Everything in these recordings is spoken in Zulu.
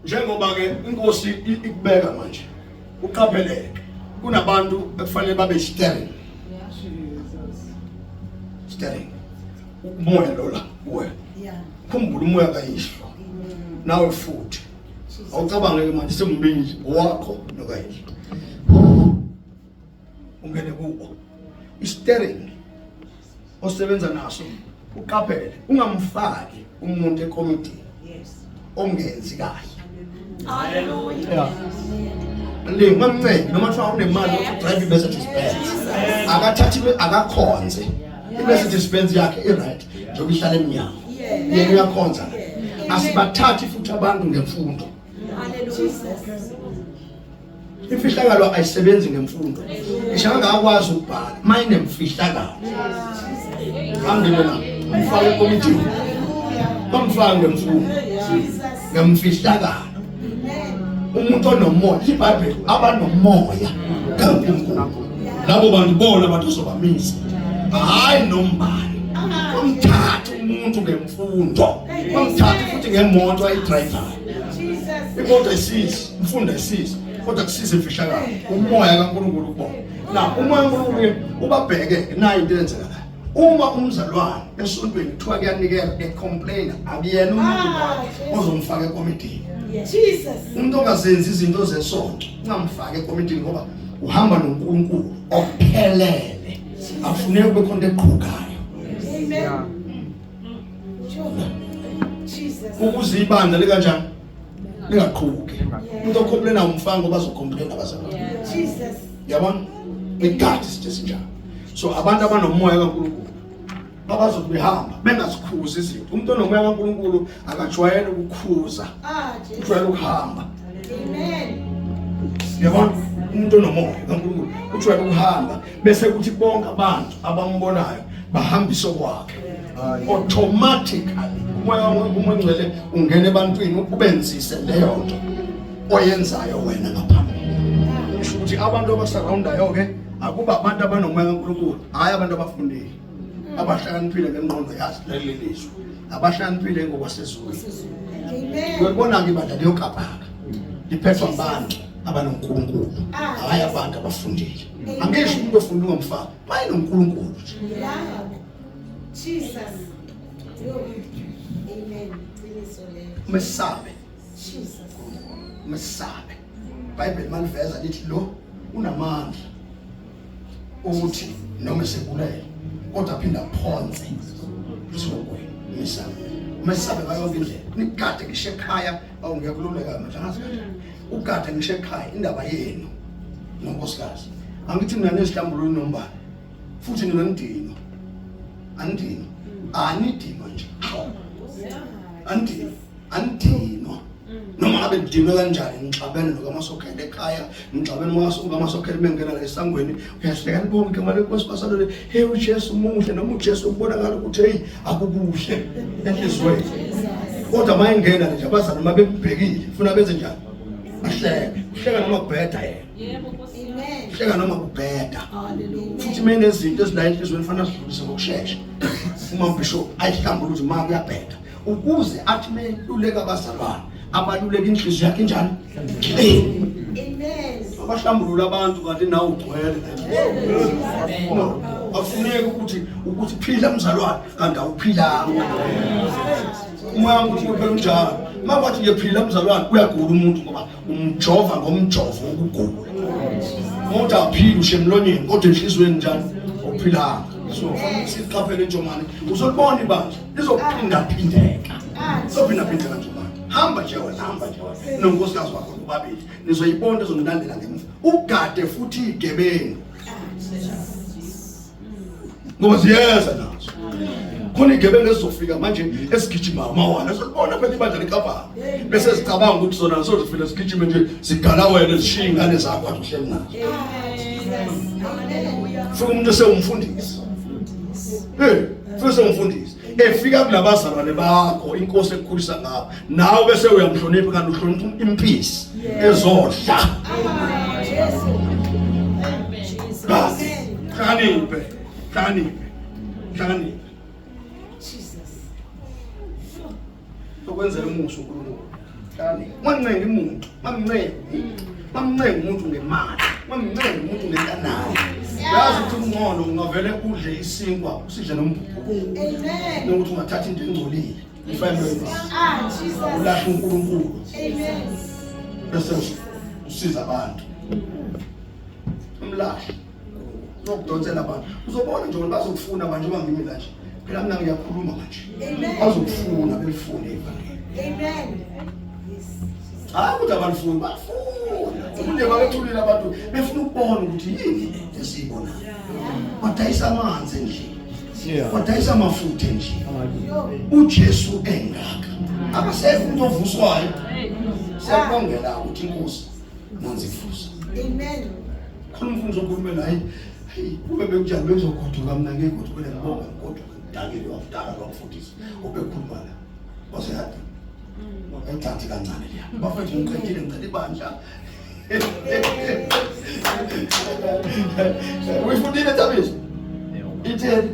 njengoba ke inkosi ikubeka manje uqapheleke kunabantu ekufanele babe steering umoya lola uwe khumbula umoya kayisho nawe futhi awucabange manje sembili wakho nokayisho ungene kubo steering osebenza naso uqaphele ungamfaki umuntu ekomidini ongenzi kahle. Hallelujah. Lingamncedi noma kuthiwa unemali yokudrive i-Mercedes Benz akathathi akakhonze i-Mercedes Benz yakhe i-right njengoba ihlala emnyango yena uyakhonza asibathathi futhi abantu ngemfundo. Imfihlakalo ayisebenzi ngemfundo ishaka akwazi ukubhala mayinemfihlakalo angibona mfake ekomidini bamfaka ngemfundo ngemfihlakalo umuntu onomoya iBhayibheli abanomoya kaNkulunkulu labo bantu bona batozobamisa hayi nombani umthatha umuntu ngemfundo umthatha futhi ngemoto ayidriver imoto isisi umfundo isisi kodwa kusise imfihlakalo umoya kaNkulunkulu kubona na umoya kaNkulunkulu ubabheke nayo into enzeka uma umzalwane esontweni kuthiwa kuyanikela ecomplain akuyena umuntu ozomfaka ekomidini. Jesus umuntu ongazenzi izinto zesonto ungamfaka ekomidini ngoba uhamba noNkulunkulu ophelele afuneka kube khona eqhukayo. Amen. Jesus ukuze ibandla likanjani lingaqhuki umuntu ocomplaina umfanga ngoba azocomplaina abazalwane. Jesus yabona igadi sinjalo. So abantu abanomoya kaNkulunkulu abazokubihamba bengasikhuza izinto. Umuntu onomoya kaNkulunkulu akajwayele ukukhuza. Ujwayele ukuhamba. Amen. Yabona umuntu onomoya kaNkulunkulu ujwayele ukuhamba bese kuthi bonke abantu abambonayo bahambise kwakhe. Automatically umoya omngcwele ungena ebantwini ubenzise leyo nto oyenzayo wena ngaphambili. Kusho ukuthi abantu abasurroundayo ke akuba abantu abanomoya kaNkulunkulu hayi abantu abafundile abahlakaniphile ngengqondo yazi lelizwe abahlakaniphile ngokwasezulu. Amen. Uyabona ngibadla leyo kapaka liphethwa abantu abanoNkulunkulu hayi abantu abafundile. Angisho umuntu ofunda ngomfana maye noNkulunkulu. Jesus. Amen. Mesabe. Jesus. Mesabe. Bible maniveza lithi lo unamandla ukuthi noma sekulele kodwa phinda phonze sokwe mesabe bayo ngindlela nikade ngisho ekhaya awungekululeka manje ngazi ukade ngisho ekhaya indaba yenu nonkosikazi angithi mina nezihlambululo nombani futhi nginandino anidino nje andino noma ngabe ngidinwe kanjani ngixabene nokaMasokhele ekhaya ngixabene nokaMasokhele mengena la esangweni uyahleka nibonke manje kwesibasalole hey uJesu umuhle noma uJesu ubonakala ukuthi hey akukuhle enhlizweni kodwa mayengena nje abazali mabekubhekile ufuna benze njani ahleka noma kubheda yena yebo Nkosi amen hleka noma kubheda haleluya futhi manje izinto ezila enhlizweni fanele sidlulise ngokusheshsha uma uBishop ayihlambula ukuthi ma kuyabheda ukuze athi meluleka abazalwane abaluleka inhliziyo yakhe njani. Amen. Abahlambulula abantu kanti nawe ugcwele. No, afuneka ukuthi phila umzalwane kanti awuphilanga. Umoya uNkulunkulu phela unjalo. Mabathi ngiyaphila umzalwane uyagula umuntu ngoba umjova ngomjovo wokugula. Umuntu aphila ushemlonyeni kodwa enhlizweni njani awuphilanga. So fanele siqaphele njomani uzolibona ibandla lizophinda phindeka. Sophinda phindeka nje. Hamba nje nonkosikazi wakho ubabili nizoyibona ezomlandela ngemuva ugade futhi igebengu ngoba ziyeza nazo khona igebengu ezizofika manje esigijima amawana sizobona phela ibandla likapha bese sicabanga ukuthi zona sizofika sigijime nje sigala wena ezishiya ingane zakho athi uhleli nazo. Futhi umuntu esewumfundisi futhi umfundisi efika kulabazalwane bakho inkosi ekukhulisa ngabo nawe bese uyamhlonipha kanti uhlonipha impisi ezodla. Jesu kaniphe Jesus okwenzela umuso uNkulunkulu Mancenga umuntu, mamncenga umuntu ngemali, mamncenga umuntu ngentanalo. Yazi ukuthi umnqondo ungavele udle isinkwa usidle nombhuko. Amen. Nokuthi ungathatha into engcolile. Ifayelo Jesus. Ulahla uNkulunkulu. Amen. Bese usiza abantu. Umlahle. Nokudonsela abantu. Uzobona nje bazokufuna manje bangimi la nje. Phela mina ngiyakhuluma manje. Amen. Bazokufuna belifune ivangeli. Amen. Ukuthi abafuni bafuna. Umuntu ebakethulile abantu befuna ukubona ukuthi yini esiyibona. Badayisa amanzi nje. Badayisa amafutha nje. uJesu engaka. Akasekho umuntu ovuswayo. Siyabongela ukuthi inkosi nanzifusa. Amen. Khuluma umfundi okhulumela hayi kube bekunjani bezogoduka mina ngeke ukuthi kwele ngibonga kodwa ngidakile wafutaka lomfundisi obekhuluma la. Waseyaphi? Entathe kancane liya. Bafethu ngiqedile ngicela ibandla. Uyifundile Tembisa? Itheni?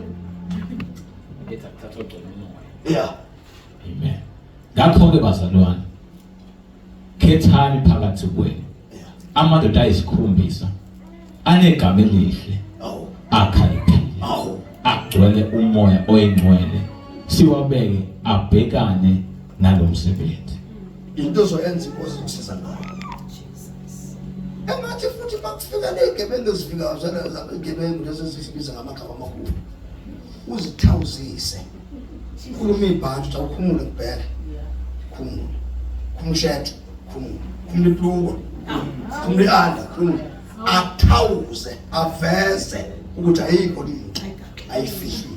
Yeah. Amen. Ngakho-ke bazalwane, khethani phakathi kwenu amadoda ayisikhombisa anegama elihle, akhaliphile, agcwele umoya oyingcwele, siwabeke abhekane nalo msebenzi. Into zoyenza inkosi ukusiza ngayo. Engathi futhi bakufika nezigebengu ezifika zona izigebengu lezi zisibiza ngamagama amakhulu. Uzithawuzise. Khuluma ibhanti xa ukhumule kubheka. Khumula. Khumshetho, khumula. Khumula iplungu. Khumula ianda, khumula. Athawuze, aveze ukuthi ayikho into ayifihli.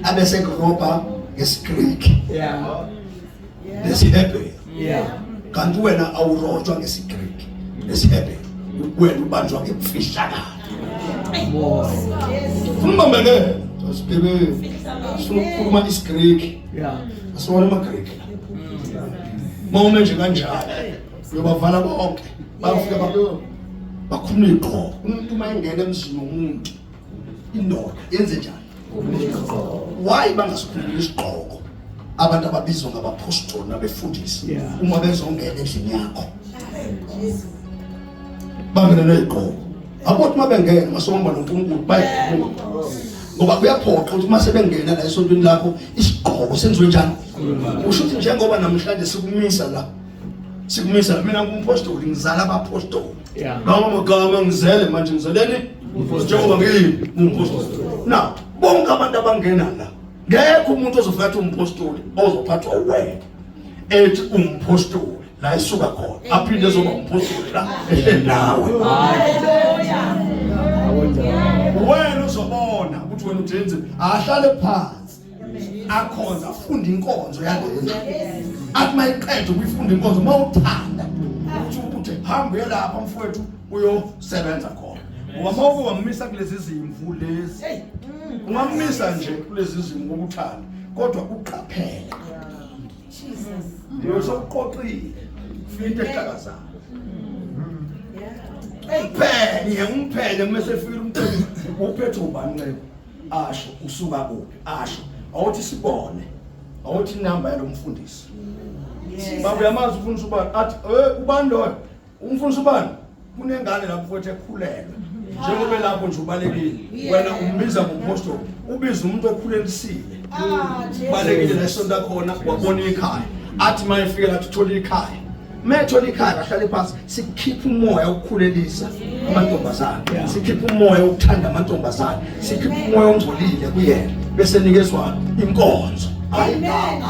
Abese gropa ngesigreek. Yeah. Lesihebe. Yeah. Kanti wena awurojwa ngesigreek. Lesihebe. Wena ubanjwa ngemfishaka. Kumbambele. Sibebe. Sifuna isigreek. Yeah. Asona amaGreek. Mawume nje kanjalo. Uyobavala bonke. Bafika bakhuluma iqhoko. Umuntu mayengena emzini womuntu indoda yenze njani? Why bangasikhulumela isiqhoko? Abantu ababizwa ngabapostoli nabefundisi uma bezongena endlini yakho. Bangena neziqhoko. Abothi mabengena masomba noNkulunkulu bayikhuluma. Ngoba kuyaphoqa ukuthi mase bengena la esontweni lakho isiqhoko senziwe njani? Usho ukuthi njengoba namhlanje sikumisa la. Sikumisa mina ngumpostoli ngizala abapostoli. Noma magama ngizele manje ngizeleni njengoba ngiyini umpostoli. Now bonke abantu abangena la ngekho umuntu ozofika umpostoli ozophathwa uwena ethi umpostoli la isuka khona aphinde ezoba umpostoli la nawe. Haleluya. Wena uzobona ukuthi wena ujenze ahlale phansi akhonza afunda inkonzo yalena. Athi mayiqedwe ukufunda inkonzo mawuthanda ukuthi hambe lapha mfowethu uyosebenza khona. Ngoba mawuke wamisa kulezi zimvu lezi. Ungamisa nje kulezi zimvu ngokuthanda kodwa uqaphele. Jesus. Ndiyo sokuqoqile. Finte ehlakazana. Umphenye mase fika umntwana uphethe ubani nqebo. Asho usuka kuphi? Asho awuthi sibone. Awuthi inamba yalomfundisi. Baba yamazi ufundisa ubani athi ubani lo umfundisa ubani kunengane lapho futhi ekhulelwe njengoba lapho nje ubalekile wena umbiza ngompostoli ubiza umuntu okhulelisile balekile lesonto khona wabona ikhaya athi mayefika la uthola ikhaya methola ikhaya ahlale phansi sikhipha umoya ukukhulelisa amantombazana sikhipha umoya ukuthanda amantombazana sikhipha umoya ongcolile kuyena bese nikezwa inkonzo. Amen.